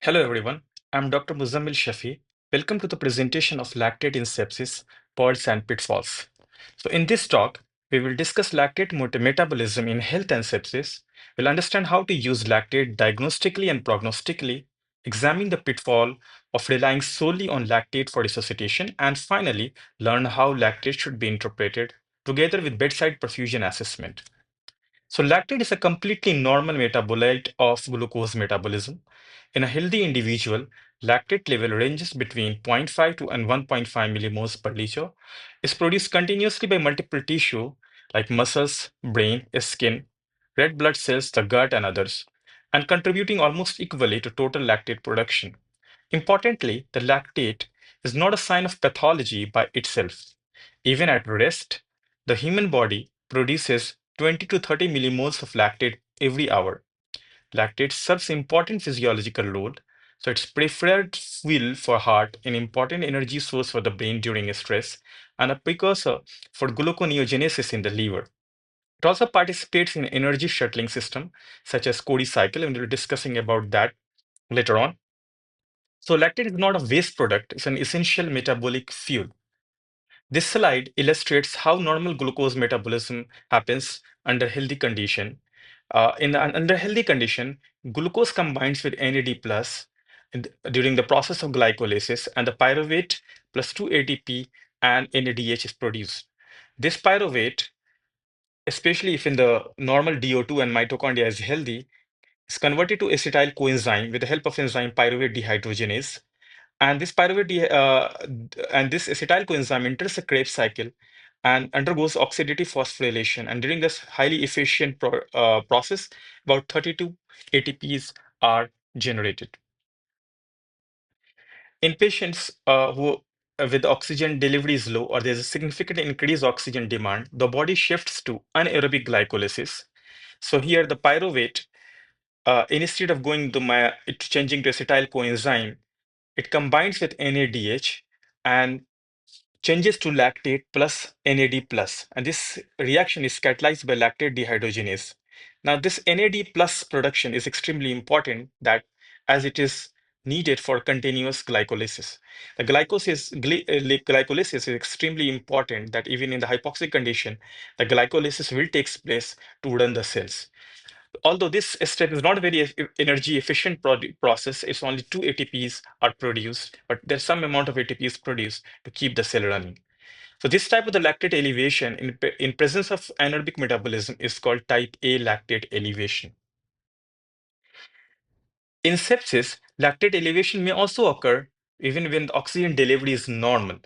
Hello everyone, I'm Dr. Muzammil Shafi. Welcome to the presentation of lactate in sepsis, pearls and pitfalls. So in this talk, we will discuss lactate metabolism in health and sepsis. We'll understand how to use lactate diagnostically and prognostically, examine the pitfall of relying solely on lactate for resuscitation, and finally, learn how lactate should be interpreted together with bedside perfusion assessment. So lactate is a completely normal metabolite of glucose metabolism. In a healthy individual, lactate level ranges between zero point 0.5 to and 1.5 millimoles per liter, is produced continuously by multiple tissue like muscles, brain, skin, red blood cells, the gut, and others, and contributing almost equally to total lactate production. Importantly, the lactate is not a sign of pathology by itself. Even at rest, the human body produces 20 to 30 millimoles of lactate every hour. Lactate serves important physiological role, so it's preferred fuel for heart, an important energy source for the brain during stress, and a precursor for gluconeogenesis in the liver. It also participates in energy shuttling system such as Cody cycle, and we'll be discussing about that later on. So lactate is not a waste product, it's an essential metabolic fuel. This slide illustrates how normal glucose metabolism happens under healthy condition. Under healthy condition, glucose combines with NAD plus during the process of glycolysis, and the pyruvate plus 2 ATP and NADH is produced. This pyruvate, especially if in the normal DO2 and mitochondria is healthy, is converted to acetyl coenzyme with the help of enzyme pyruvate dehydrogenase. And this acetyl coenzyme enters the Krebs cycle and undergoes oxidative phosphorylation. And during this highly efficient process, about 32 ATPs are generated. In patients who with oxygen delivery is low or there's a significant increased oxygen demand, the body shifts to anaerobic glycolysis. So here the pyruvate, instead of going to changing to acetyl coenzyme, it combines with NADH and changes to lactate plus NAD plus, and this reaction is catalyzed by lactate dehydrogenase. Now, this NAD plus production is extremely important that as it is needed for continuous glycolysis. The glycolysis is extremely important that even in the hypoxic condition, the glycolysis will take place to run the cells. Although this step is not a very energy efficient process, it's only two ATPs are produced, but there's some amount of ATPs produced to keep the cell running. So this type of the lactate elevation in presence of anaerobic metabolism is called type A lactate elevation. In sepsis, lactate elevation may also occur even when the oxygen delivery is normal.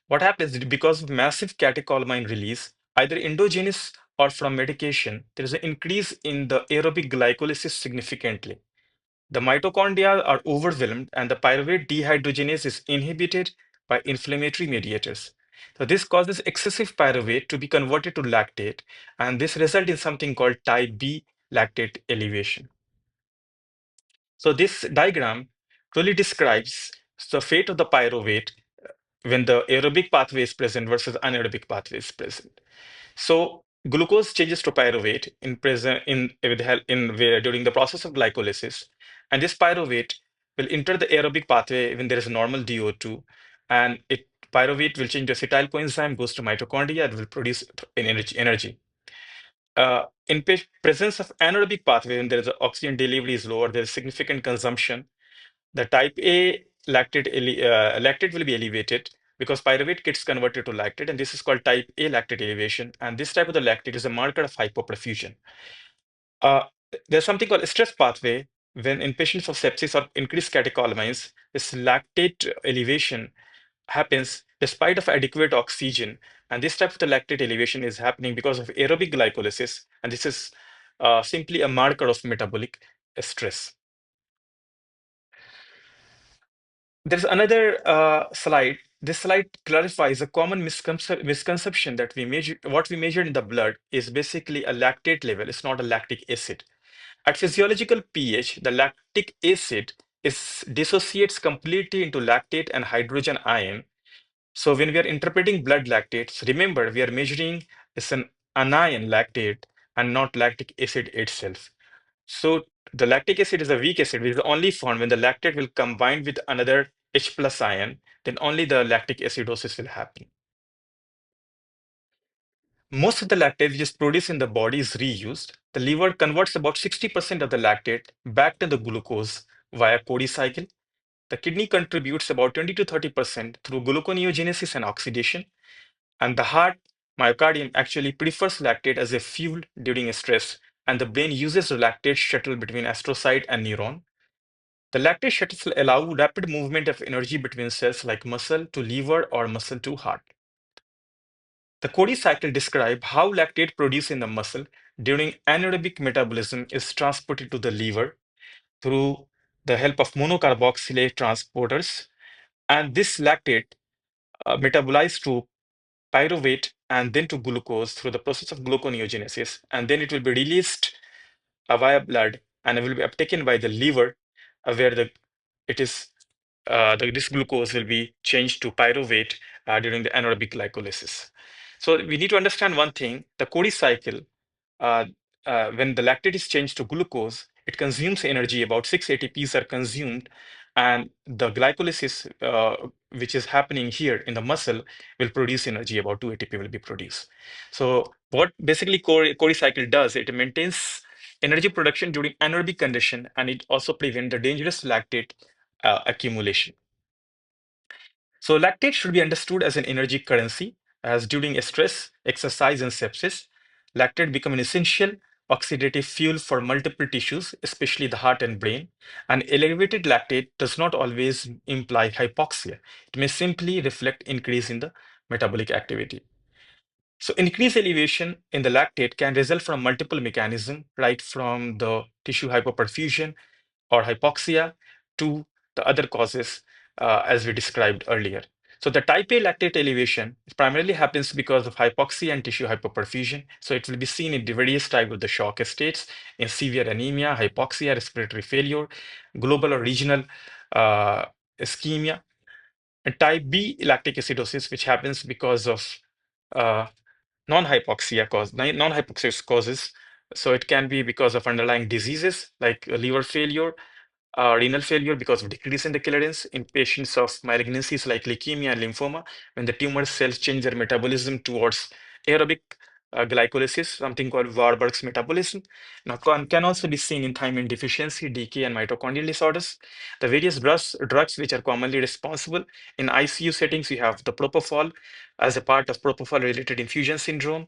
What happens is because of massive catecholamine release, either endogenous or from medication, there is an increase in the aerobic glycolysis significantly. The mitochondria are overwhelmed and the pyruvate dehydrogenase is inhibited by inflammatory mediators. So this causes excessive pyruvate to be converted to lactate, and this results in something called type B lactate elevation. So this diagram really describes the fate of the pyruvate when the aerobic pathway is present versus anaerobic pathway is present. So glucose changes to pyruvate in present during the process of glycolysis, and this pyruvate will enter the aerobic pathway when there is a normal DO2, and it pyruvate will change to acetyl coenzyme, goes to mitochondria, and will produce energy. In presence of anaerobic pathway, when there is a oxygen delivery is lower, there is significant consumption. The type A lactate will be elevated because pyruvate gets converted to lactate, and this is called type A lactate elevation. And this type of the lactate is a marker of hypoperfusion. Uh, there's something called stress pathway when in patients of sepsis or increased catecholamines, this lactate elevation happens despite of adequate oxygen. And this type of the lactate elevation is happening because of aerobic glycolysis, and this is simply a marker of metabolic stress. There's another slide. This slide clarifies a common misconception that what we measured in the blood is basically a lactate level. It's not a lactic acid. At physiological pH, the lactic acid dissociates completely into lactate and hydrogen ion. So when we are interpreting blood lactates, remember we are measuring it's an anion lactate and not lactic acid itself. So the lactic acid is a weak acid, which is only found when the lactate will combine with another H plus ion, then only the lactic acidosis will happen. Most of the lactate which is produced in the body is reused. The liver converts about 60% of the lactate back to the glucose via Cody cycle. The kidney contributes about 20 to 30% through gluconeogenesis and oxidation. And the heart, myocardium, actually prefers lactate as a fuel during stress, and the brain uses the lactate shuttle between astrocyte and neuron. The lactate shuttles allow rapid movement of energy between cells like muscle to liver or muscle to heart. The Cody cycle describes how lactate produced in the muscle during anaerobic metabolism is transported to the liver through the help of monocarboxylate transporters, and this lactate metabolized to pyruvate and then to glucose through the process of gluconeogenesis, and then it will be released via blood and it will be uptaken by the liver, where it is this glucose will be changed to pyruvate during the anaerobic glycolysis. So we need to understand one thing: the Cody cycle, uh, when the lactate is changed to glucose, it consumes energy. About 6 ATPs are consumed, and the glycolysis, which is happening here in the muscle, will produce energy. About 2 ATP will be produced. So what basically Cody cycle does, it maintains energy production during anaerobic condition, and it also prevents the dangerous lactate accumulation. So lactate should be understood as an energy currency, as during stress, exercise, and sepsis, lactate become an essential oxidative fuel for multiple tissues, especially the heart and brain. And elevated lactate does not always imply hypoxia. It may simply reflect increase in the metabolic activity. So increased elevation in the lactate can result from multiple mechanisms, right from the tissue hypoperfusion or hypoxia to the other causes as we described earlier. So the type A lactate elevation primarily happens because of hypoxia and tissue hypoperfusion. So it will be seen in the various types of the shock states in severe anemia, hypoxia, respiratory failure, global or regional ischemia. And type B lactic acidosis, which happens because of uh, non-hypoxic causes. So it can be because of underlying diseases like liver failure, renal failure because of decrease in the clearance in patients of malignancies like leukemia and lymphoma, when the tumor cells change their metabolism towards aerobic glycolysis, something called Warburg's metabolism. Now, can also be seen in thiamine deficiency, decay, and mitochondrial disorders. The various drugs which are commonly responsible in ICU settings, we have the propofol as a part of propofol-related infusion syndrome,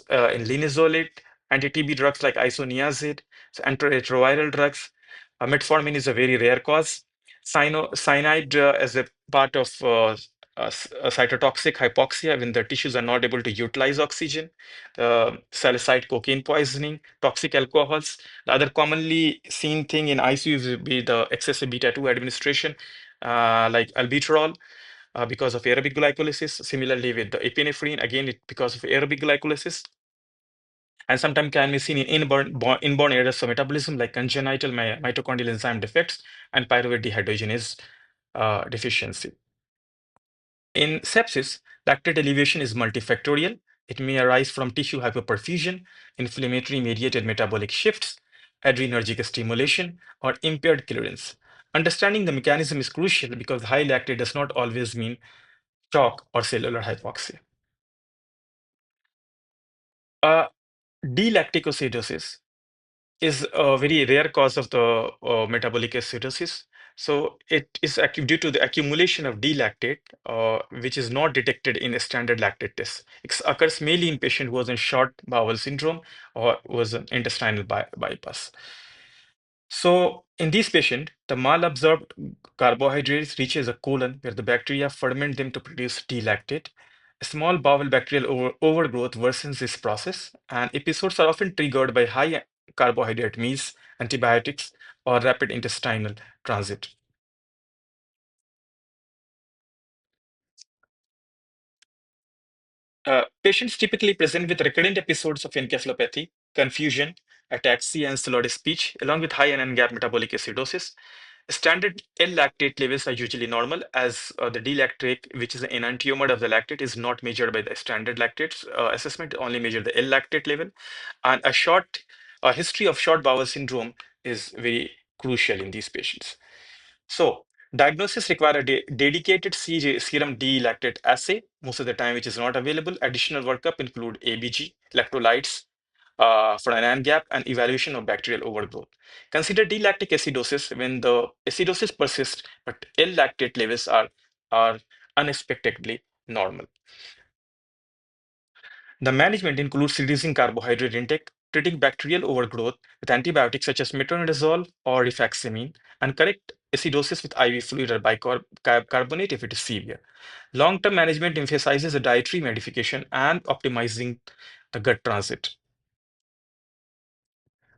in linezolid, anti-TB drugs like isoniazid, so antiretroviral drugs. Metformin is a very rare cause. Cyanide as a part of cytotoxic hypoxia when the tissues are not able to utilize oxygen. Salicylate cocaine poisoning, toxic alcohols. The other commonly seen thing in ICU would be the excessive beta 2 administration, like albuterol. Because of aerobic glycolysis. Similarly, with the epinephrine, again, because of aerobic glycolysis, and sometimes can be seen in inborn errors of metabolism like congenital mitochondrial enzyme defects and pyruvate dehydrogenase deficiency. In sepsis, lactate elevation is multifactorial. It may arise from tissue hypoperfusion, inflammatory mediated metabolic shifts, adrenergic stimulation, or impaired clearance. Understanding the mechanism is crucial because high lactate does not always mean shock or cellular hypoxia. Uh, D-lacticosidosis is a very rare cause of the metabolic acidosis. So it is due to the accumulation of D-lactate, which is not detected in a standard lactate test. It occurs mainly in patient who was in short bowel syndrome or was an intestinal bypass. So in this patient, the malabsorbed carbohydrates reaches a colon where the bacteria ferment them to produce D-lactate. A small bowel bacterial overgrowth worsens this process, and episodes are often triggered by high carbohydrate meals, antibiotics, or rapid intestinal transit. Patients typically present with recurrent episodes of encephalopathy, confusion, ataxia, and slurred speech, along with high N-gap metabolic acidosis. Standard L-lactate levels are usually normal, as the D-lactate, which is an enantiomer of the lactate, is not measured by the standard lactate assessment, only measure the L-lactate level. And a short a history of short bowel syndrome is very crucial in these patients. So, diagnosis require a dedicated serum D lactate assay, most of the time which is not available. Additional workup include ABG, electrolytes for an AND gap, and evaluation of bacterial overgrowth. Consider D-lactic acidosis when the acidosis persists, but L-lactate levels are unexpectedly normal. The management includes reducing carbohydrate intake, treating bacterial overgrowth with antibiotics such as metronidazole or rifaximin, and correct acidosis with IV fluid or bicarbonate if it is severe. Long-term management emphasizes the dietary modification and optimizing the gut transit.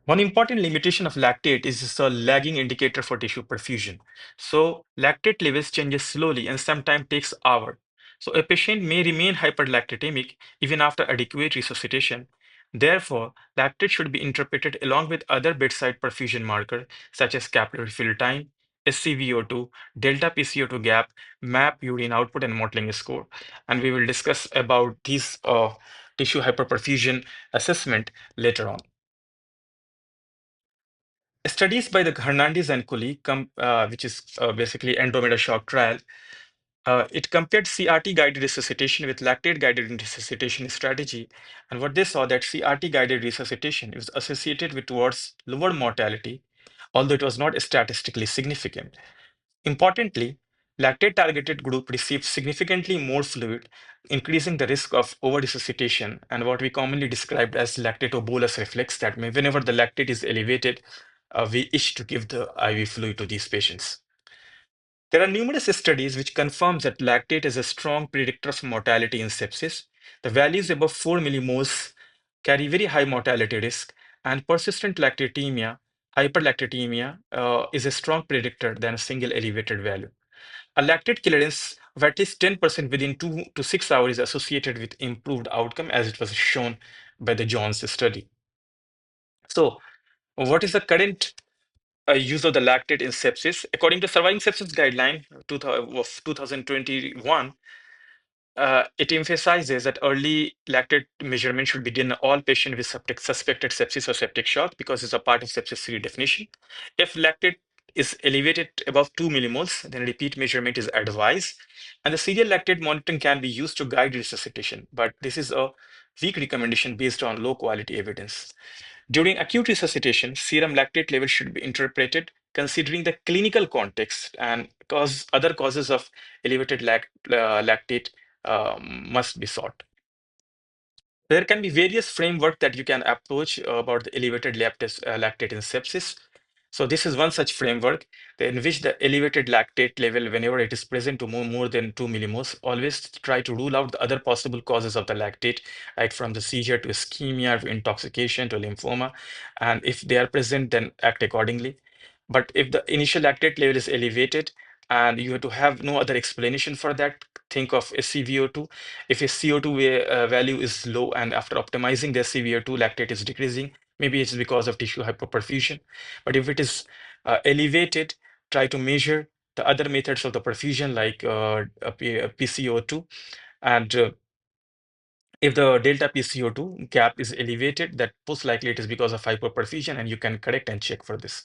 One important limitation of lactate is it's a lagging indicator for tissue perfusion. So lactate levels changes slowly and sometimes takes hours. So a patient may remain hyperlactatemic even after adequate resuscitation. Therefore, lactate should be interpreted along with other bedside perfusion markers such as capillary fill time, SCVO2, delta PCO2 gap, MAP urine output, and mottling score. And we will discuss about these tissue hyperperfusion assessment later on. Studies by the Hernandez and colleague, which is basically Andromeda shock trial, it compared CRT-guided resuscitation with lactate-guided resuscitation strategy, and what they saw that CRT-guided resuscitation is associated with towards lower mortality, although it was not statistically significant. Importantly, lactate-targeted group received significantly more fluid, increasing the risk of over-resuscitation and what we commonly described as lactato-bolus reflex, that whenever the lactate is elevated, we itch to give the IV fluid to these patients. There are numerous studies which confirms that lactate is a strong predictor of mortality in sepsis. The values above 4 millimoles carry very high mortality risk, and persistent lactatemia, hyperlactatemia, is a strong predictor than a single elevated value. A lactate clearance of at least 10% within 2 to 6 hours is associated with improved outcome, as it was shown by the Jones study. So, what is the current use of the lactate in sepsis? According to Surviving Sepsis Guideline of 2021, it emphasizes that early lactate measurement should be done in all patients with suspected sepsis or septic shock because it's a part of sepsis 3 definition. If lactate is elevated above 2 millimoles, then repeat measurement is advised. And the serial lactate monitoring can be used to guide resuscitation, but this is a weak recommendation based on low quality evidence. During acute resuscitation, serum lactate levels should be interpreted considering the clinical context and other causes of elevated lactate must be sought. There can be various framework that you can approach about the elevated lactate in sepsis. So this is one such framework in which the elevated lactate level, whenever it is present to more than 2 millimoles, always try to rule out the other possible causes of the lactate, right from the seizure to ischemia to intoxication to lymphoma. And if they are present, then act accordingly. But if the initial lactate level is elevated and you have to have no other explanation for that, think of SCVO2. If a CO2 value is low and after optimizing the SCVO2, lactate is decreasing, maybe it's because of tissue hypoperfusion. But if it is elevated, try to measure the other methods of the perfusion like PCO2. And if the delta PCO2 gap is elevated, that most likely it is because of hyperperfusion, and you can correct and check for this.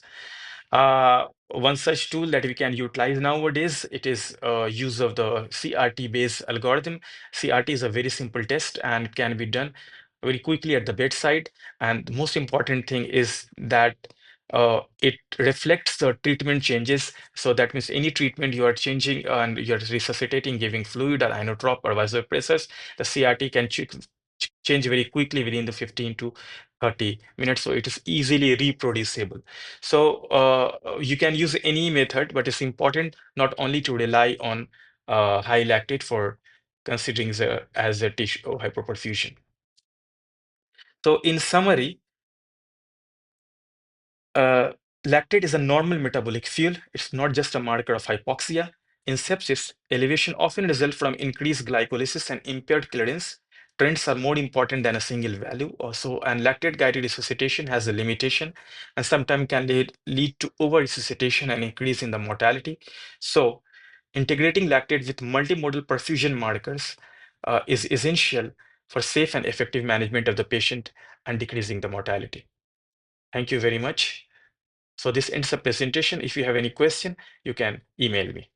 One such tool that we can utilize nowadays, it is use of the CRT-based algorithm. CRT is a very simple test and can be done very quickly at the bedside. And the most important thing is that it reflects the treatment changes. So that means any treatment you are changing and you're resuscitating, giving fluid or inotrop or vasopressors, the CRT can change very quickly within the 15 to 30 minutes. So it is easily reproducible. So you can use any method, but it's important not only to rely on high lactate for considering as a tissue hyperperfusion. So in summary, uh, lactate is a normal metabolic fuel. It's not just a marker of hypoxia. In sepsis, elevation often results from increased glycolysis and impaired clearance. Trends are more important than a single value. Also, and lactate-guided resuscitation has a limitation and sometimes can lead to over-resuscitation and increase in the mortality. So, integrating lactate with multimodal perfusion markers is essential for safe and effective management of the patient and decreasing the mortality. Thank you very much. So this ends the presentation. If you have any question, you can email me.